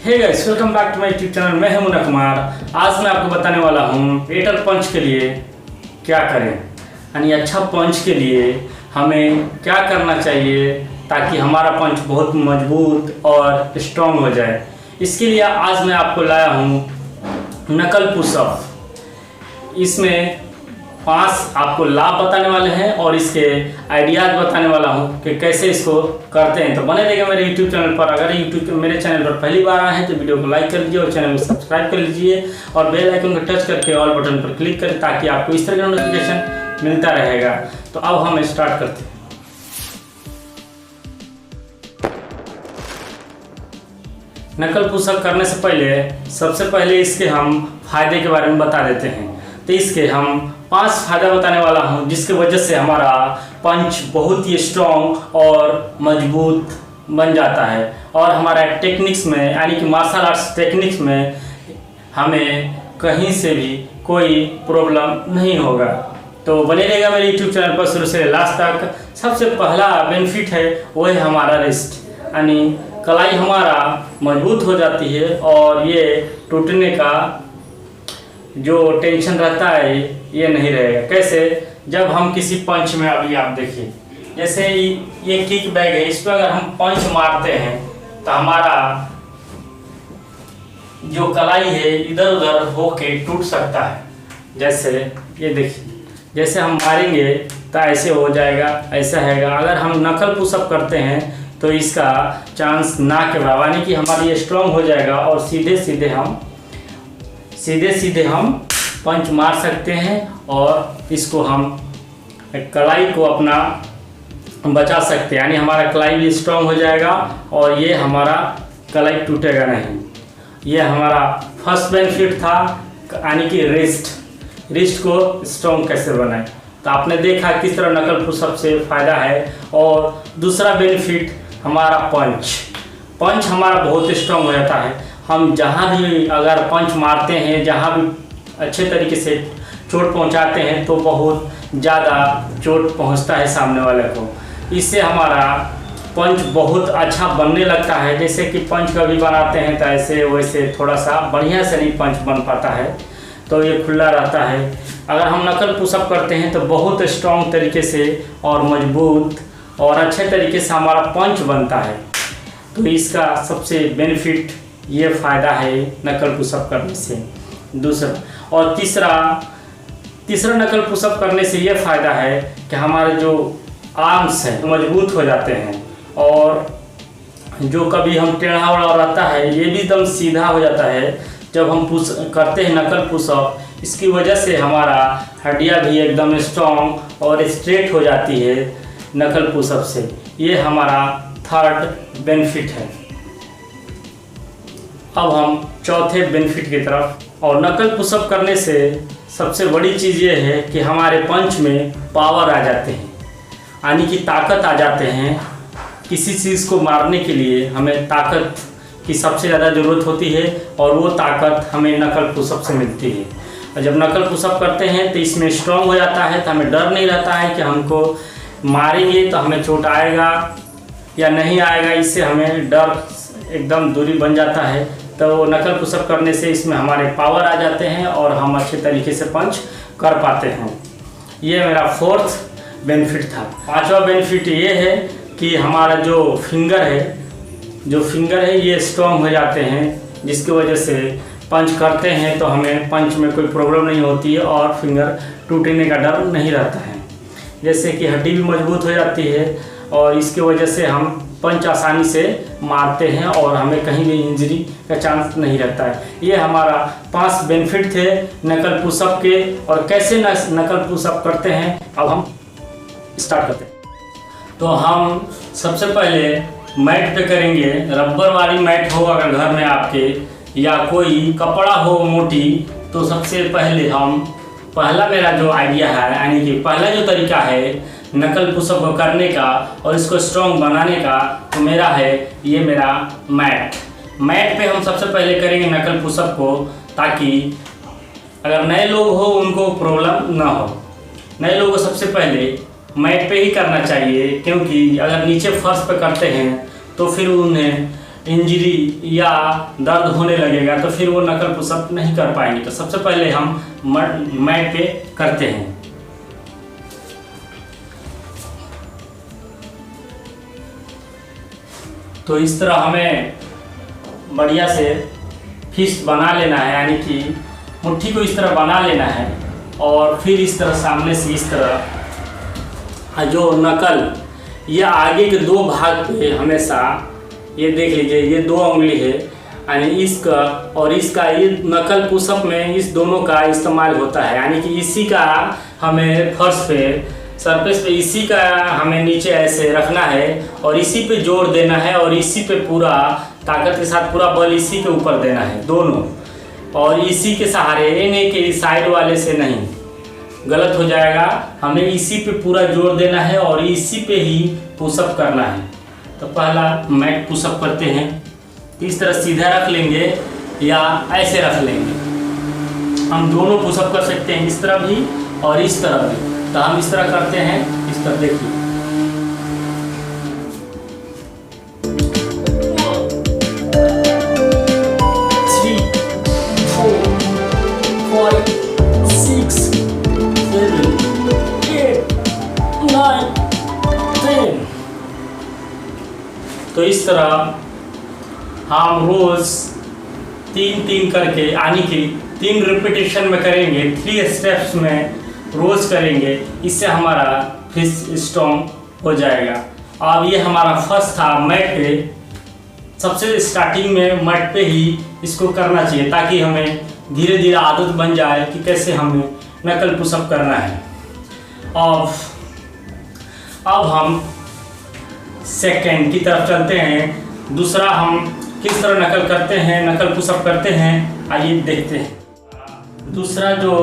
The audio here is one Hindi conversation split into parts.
Hey guys, welcome back to my YouTube channel. मैं हूं मुन्ना कुमार। आज मैं आपको बताने वाला हूं बेटर पंच के लिए क्या करें, यानी अच्छा पंच के लिए हमें क्या करना चाहिए ताकि हमारा पंच बहुत मजबूत और स्ट्रॉन्ग हो जाए। इसके लिए आज मैं आपको लाया हूं नकल पुशअप। इसमें 5 आपको लाभ बताने वाले हैं और इसके आइडियाज बताने वाला हूं कि कैसे इसको करते हैं। तो बने रहिएगा मेरे YouTube चैनल पर। अगर मेरे चैनल पर पहली बार आए हैं तो वीडियो को लाइक कर लीजिए और चैनल को सब्सक्राइब कर लीजिए और बेल आइकन को टच करके ऑल बटन पर क्लिक करें ताकि आपको इस तरह का नोटिफिकेशन मिलता रहेगा। तो अब हम स्टार्ट करते हैं। नकल पुशअप करने से पहले सबसे पहले इसके हम फायदे के बारे में बता देते हैं। तो इसके हम 5 फायदा बताने वाला हूं जिसकी वजह से हमारा पंच बहुत ही स्ट्रॉन्ग और मजबूत बन जाता है और हमारा टेक्निक्स में यानी कि मार्शल आर्ट्स टेक्निक्स में हमें कहीं से भी कोई प्रॉब्लम नहीं होगा। तो बने रहेगा मेरे YouTube चैनल पर शुरू से लास्ट तक। सबसे पहला बेनिफिट है वो है हमारा रिस्ट, यानी कलाई हमारा मजबूत हो जाती है और ये टूटने का जो टेंशन रहता है ये नहीं रहेगा। कैसे? जब हम किसी पंच में, अभी आप देखिए जैसे ये किक बैग है, इस पर अगर हम पंच मारते हैं तो हमारा जो कलाई है इधर उधर होके टूट सकता है। जैसे ये देखिए, जैसे हम मारेंगे तो ऐसे हो जाएगा, ऐसा हैगा। अगर हम नकल पुशअप करते हैं तो इसका चांस ना के बराबर, यानी कि हमारी स्ट्रॉन्ग हो जाएगा और सीधे सीधे हम पंच मार सकते हैं और इसको हम कलाई को अपना बचा सकते हैं, यानी हमारा कलाई भी स्ट्रॉन्ग हो जाएगा और ये हमारा कलाई टूटेगा नहीं। ये हमारा फर्स्ट बेनिफिट था, यानी कि रिस्ट को स्ट्रॉन्ग कैसे बनाए। तो आपने देखा किस तरह नकल पुशअप से फ़ायदा है। और दूसरा बेनिफिट हमारा पंच हमारा बहुत स्ट्रॉन्ग हो जाता है। हम जहाँ भी अगर पंच मारते हैं, जहाँ भी अच्छे तरीके से चोट पहुँचाते हैं तो बहुत ज़्यादा चोट पहुँचता है सामने वाले को। इससे हमारा पंच बहुत अच्छा बनने लगता है। जैसे कि पंच कभी बनाते हैं तो ऐसे वैसे थोड़ा सा बढ़िया से नहीं पंच बन पाता है, तो ये खुला रहता है। अगर हम नकल पुशअप करते हैं तो बहुत स्ट्रॉन्ग तरीके से और मजबूत और अच्छे तरीके से हमारा पंच बनता है। तो इसका सबसे बेनिफिट ये फ़ायदा है नकल पुशअप करने से। दूसरा और तीसरा नकल पुशअप करने से ये फ़ायदा है कि हमारे जो आर्म्स हैं मजबूत हो जाते हैं और जो कभी हम टेढ़ा वड़ा रहता है ये भी एकदम सीधा हो जाता है जब हम करते हैं नकल पुशअप। इसकी वजह से हमारा हड्डियाँ भी एकदम स्ट्रॉन्ग और स्ट्रेट हो जाती है नकल पुशअप से। ये हमारा थर्ड बेनिफिट है। अब हम चौथे बेनिफिट की तरफ। और नकल पुशअप करने से सबसे बड़ी चीज़ ये है कि हमारे पंच में पावर आ जाते हैं, यानी कि ताकत आ जाते हैं। किसी चीज़ को मारने के लिए हमें ताकत की सबसे ज़्यादा ज़रूरत होती है और वो ताकत हमें नकल पुशअप से मिलती है। और जब नकल पुशअप करते हैं तो इसमें स्ट्रॉन्ग हो जाता है, तो हमें डर नहीं रहता है कि हमको मारेंगे तो हमें चोट आएगा या नहीं आएगा। इससे हमें डर एकदम दूरी बन जाता है। तो नकल पुशअप करने से इसमें हमारे पावर आ जाते हैं और हम अच्छे तरीके से पंच कर पाते हैं। ये मेरा 4th बेनिफिट था। 5वां बेनिफिट ये है कि हमारा जो फिंगर है ये स्ट्रॉन्ग हो जाते हैं, जिसकी वजह से पंच करते हैं तो हमें पंच में कोई प्रॉब्लम नहीं होती है और फिंगर टूटने का डर नहीं रहता है। जैसे कि हड्डी भी मजबूत हो जाती है और इसकी वजह से हम पंच आसानी से मारते हैं और हमें कहीं भी इंजरी का चांस नहीं रहता है। ये हमारा 5 बेनिफिट थे नकल पुशअप के। और कैसे नकल पुशअप करते हैं अब हम स्टार्ट करते हैं। तो हम सबसे पहले मैट पे करेंगे। रबर वाली मैट हो अगर घर में आपके, या कोई कपड़ा हो मोटी, तो सबसे पहले पहला मेरा जो आइडिया है, यानी कि पहला जो तरीका है नकल पुशअप को करने का और इसको स्ट्रॉन्ग बनाने का, तो मेरा है ये मेरा मैट पे हम सबसे पहले करेंगे नकल पुशअप को, ताकि अगर नए लोग हो उनको प्रॉब्लम ना हो। नए लोगों को सबसे पहले मैट पे ही करना चाहिए, क्योंकि अगर नीचे फर्श पे करते हैं तो फिर उन्हें इंजरी या दर्द होने लगेगा तो फिर वो नकल पुशअप नहीं कर पाएंगे। तो सबसे पहले हम मैट पे करते हैं। तो इस तरह हमें बढ़िया से फिस्ट बना लेना है, यानी कि मुट्ठी को इस तरह बना लेना है और फिर इस तरह सामने से इस तरह जो नकल ये आगे के दो भाग पे हमेशा ये देख लीजिए, ये दो उंगली है यानी इसका और इसका, ये नकल पुशअप में इस दोनों का इस्तेमाल होता है। यानी कि इसी का हमें फर्श पे सरफेस पे इसी का हमें नीचे ऐसे रखना है और इसी पे जोर देना है और इसी पे पूरा ताकत के साथ पूरा बल इसी के ऊपर देना है दोनों, और इसी के सहारे, ये नहीं कि साइड वाले से नहीं, गलत हो जाएगा। हमें इसी पे पूरा जोर देना है और इसी पे ही पुशअप करना है। तो पहला मैट पुशअप करते हैं। इस तरह सीधा रख लेंगे या ऐसे रख लेंगे, हम दोनों पुशअप कर सकते हैं, इस तरह भी और इस तरह भी। तो हम इस तरह करते हैं, इस तरह देखिए। 3 4 5 6 7 8 9 10। तो इस तरह हम रोज 3-3 करके, यानी कि 3 रिपीटेशन में करेंगे, 3 स्टेप्स में रोज करेंगे। इससे हमारा फिस्ट स्ट्रॉन्ग हो जाएगा। अब ये हमारा फर्स्ट था मैट पे। सबसे स्टार्टिंग में मैट पे ही इसको करना चाहिए ताकि हमें धीरे धीरे आदत बन जाए कि कैसे हमें नकल पुशअप करना है। अब हम सेकेंड की तरफ चलते हैं। दूसरा हम किस तरह नकल करते हैं, नकल पुशअप करते हैं, आइए देखते हैं। दूसरा जो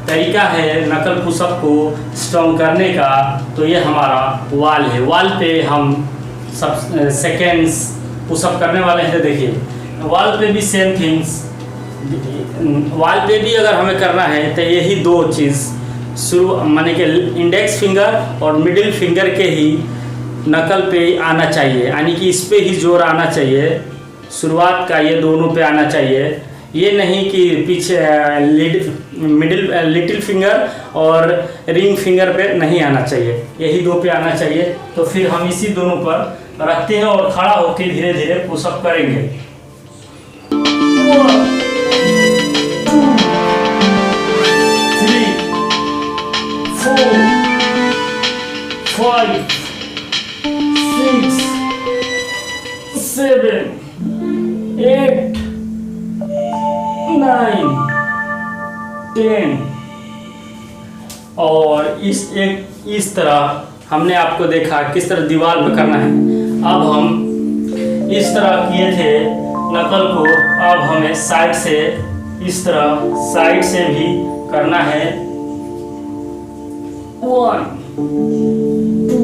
तरीका है नकल पुशअप को स्ट्रॉन्ग करने का, तो ये हमारा वाल है। वाल पे हम सब सेकेंड्स पुशअप करने वाले हैं। देखिए वाल पे भी सेम थिंग्स, वाल पे भी अगर हमें करना है तो यही दो चीज़ शुरू, माने कि इंडेक्स फिंगर और मिडिल फिंगर के ही नकल पे आना चाहिए, यानी कि इस पे ही जोर आना चाहिए। शुरुआत का ये दोनों पे आना चाहिए, ये नहीं कि पीछे लिटिल फिंगर और रिंग फिंगर पे नहीं आना चाहिए, यही दो पे आना चाहिए। तो फिर हम इसी दोनों पर रखते हैं और खड़ा होकर धीरे धीरे पुशअप करेंगे। 1 2 3 4 5 6 7 8 9 10। और इस तरह हमने आपको देखा किस तरह दीवार पे करना है। अब हम इस तरह किए थे नकल को, अब हमें साइड से, इस तरह साइड से भी करना है। 1 2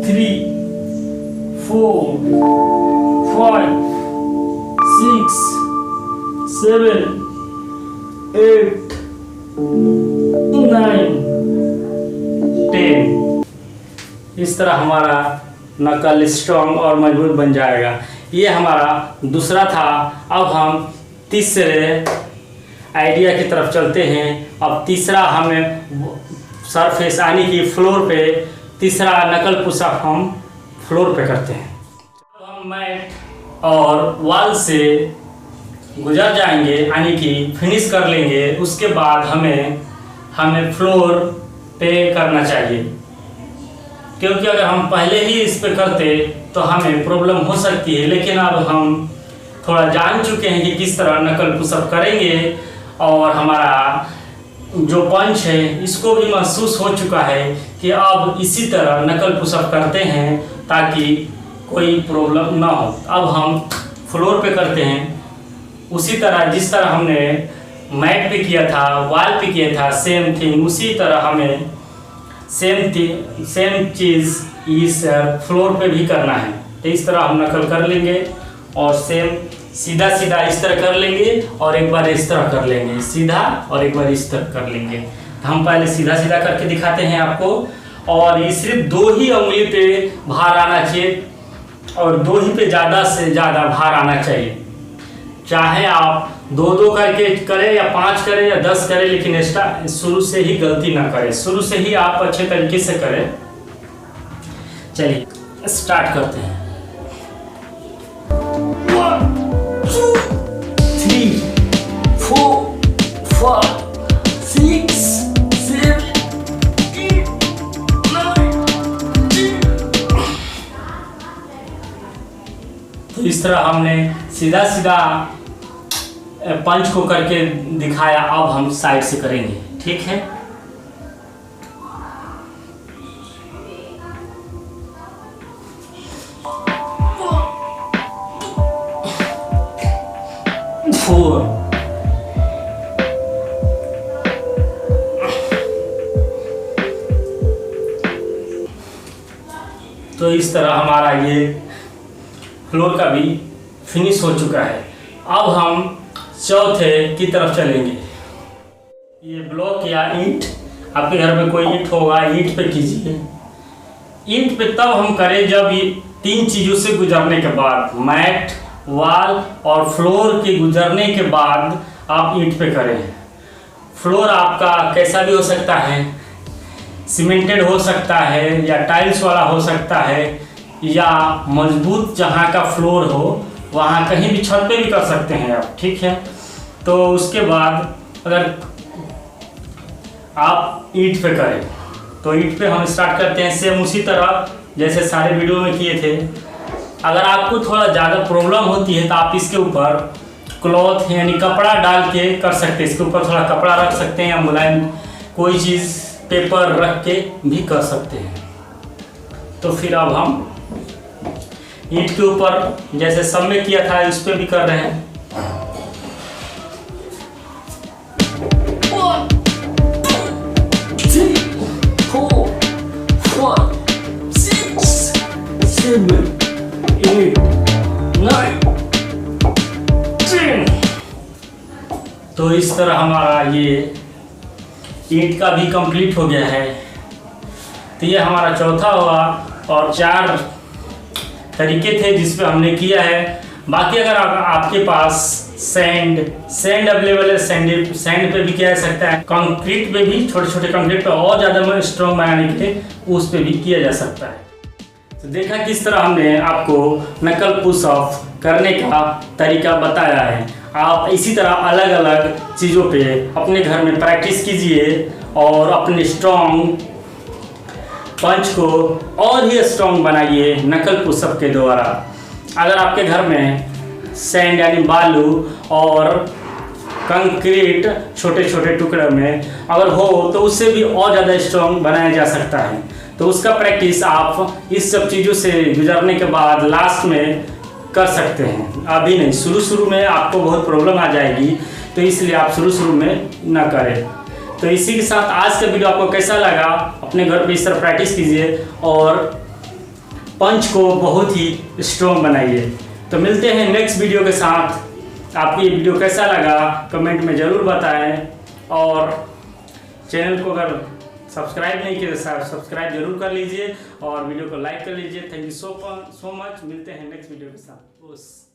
3 4 5 6 7 8 9 10। इस तरह हमारा नकल स्ट्रॉन्ग और मजबूत बन जाएगा। ये हमारा दूसरा था। अब हम तीसरे आइडिया की तरफ चलते हैं। अब तीसरा हमें सरफेस यानी कि फ्लोर पे, तीसरा नकल पुशअप हम फ्लोर पे करते हैं। हम मैट और वॉल से गुजर जाएंगे, यानी कि फिनिश कर लेंगे। उसके बाद हमें फ्लोर पे करना चाहिए, क्योंकि अगर हम पहले ही इस पे करते तो हमें प्रॉब्लम हो सकती है। लेकिन अब हम थोड़ा जान चुके हैं कि किस तरह नकल पुशअप करेंगे और हमारा जो पंच है इसको भी महसूस हो चुका है कि अब इसी तरह नकल पुशअप करते हैं ताकि कोई प्रॉब्लम ना हो। अब हम फ्लोर पे करते हैं उसी तरह जिस तरह हमने मैट पे किया था, वॉल पे किया था, सेम थिंग उसी तरह हमें सेम चीज़ इस फ्लोर पे भी करना है। तो इस तरह हम नकल कर लेंगे और सेम सीधा सीधा इस तरह कर लेंगे और एक बार इस तरह कर लेंगे, सीधा और एक बार इस तरह कर लेंगे। तो हम पहले सीधा सीधा करके दिखाते हैं आपको। और ये सिर्फ 2 ही उंगली पे भार आना चाहिए, और 2 ही पे ज़्यादा से ज़्यादा भार आना चाहिए। चाहे आप 2-2 करके करें या 5 करें या 10 करें, लेकिन एक्स्ट्रा शुरू से ही गलती ना करें, शुरू से ही आप अच्छे तरीके से करें। चलिए स्टार्ट करते हैं। 1 2 3 4 5 6 7 8 9 10। तो इस तरह हमने सीधा सीधा पंच को करके दिखाया। अब हम साइड से करेंगे, ठीक है। तो इस तरह हमारा ये फ्लोर का भी फिनिश हो चुका है। अब हम चौथे की तरफ चलेंगे। ये ब्लॉक या ईंट, आपके घर में कोई ईंट होगा, ईंट पे कीजिए। ईंट पे तब हम करें जब ये 3 चीज़ों से गुजरने के बाद, मैट, वॉल और फ्लोर के गुजरने के बाद आप ईंट पे करें। फ्लोर आपका कैसा भी हो सकता है, सीमेंटेड हो सकता है या टाइल्स वाला हो सकता है, या मजबूत जहाँ का फ्लोर हो वहाँ कहीं भी छत पे भी कर सकते हैं आप, ठीक है। तो उसके बाद अगर आप ईंट पे करें तो ईंट पे हम स्टार्ट करते हैं सेम उसी तरह जैसे सारे वीडियो में किए थे। अगर आपको थोड़ा ज़्यादा प्रॉब्लम होती है तो आप इसके ऊपर क्लॉथ यानी कपड़ा डाल के कर सकते हैं। इसके ऊपर थोड़ा कपड़ा रख सकते हैं या मुलायम कोई चीज़ पेपर रख के भी कर सकते हैं। तो फिर अब हम ईंट के ऊपर जैसे सब में किया था इस पे भी कर रहे हैं। 1 2 3 4 5 6 7 8 9 10। तो इस तरह हमारा ये ईंट का भी कंप्लीट हो गया है। तो ये हमारा चौथा हुआ और 4 तरीके थे जिस पे हमने किया है। बाकी अगर आपके पास सैंड अवेलेबल है, सैंड पे भी किया जा सकता है। कंक्रीट पे भी, छोटे छोटे कंक्रीट पे और ज़्यादा स्ट्रॉन्ग बनाने के लिए उस पे भी किया जा सकता है। तो देखा किस तरह हमने आपको नकल पुशअप करने का तरीका बताया है। आप इसी तरह अलग अलग चीज़ों पे अपने घर में प्रैक्टिस कीजिए और अपने स्ट्रॉन्ग पंच को और ही स्ट्रॉन्ग बनाइए नकल पुशअप के द्वारा। अगर आपके घर में सैंड यानी बालू और कंक्रीट छोटे छोटे टुकड़े में अगर हो तो उससे भी और ज़्यादा स्ट्रॉन्ग बनाया जा सकता है। तो उसका प्रैक्टिस आप इस सब चीज़ों से गुजरने के बाद लास्ट में कर सकते हैं। अभी नहीं, शुरू में आपको बहुत प्रॉब्लम आ जाएगी, तो इसलिए आप शुरू में ना करें। तो इसी के साथ आज का वीडियो आपको कैसा लगा, अपने घर पे इस तरह प्रैक्टिस कीजिए और पंच को बहुत ही स्ट्रॉन्ग बनाइए। तो मिलते हैं नेक्स्ट वीडियो के साथ। आपको ये वीडियो कैसा लगा कमेंट में ज़रूर बताएं और चैनल को अगर सब्सक्राइब नहीं किया तो सब्सक्राइब जरूर कर लीजिए और वीडियो को लाइक कर लीजिए। Thank you so much. मिलते हैं नेक्स्ट वीडियो के साथ।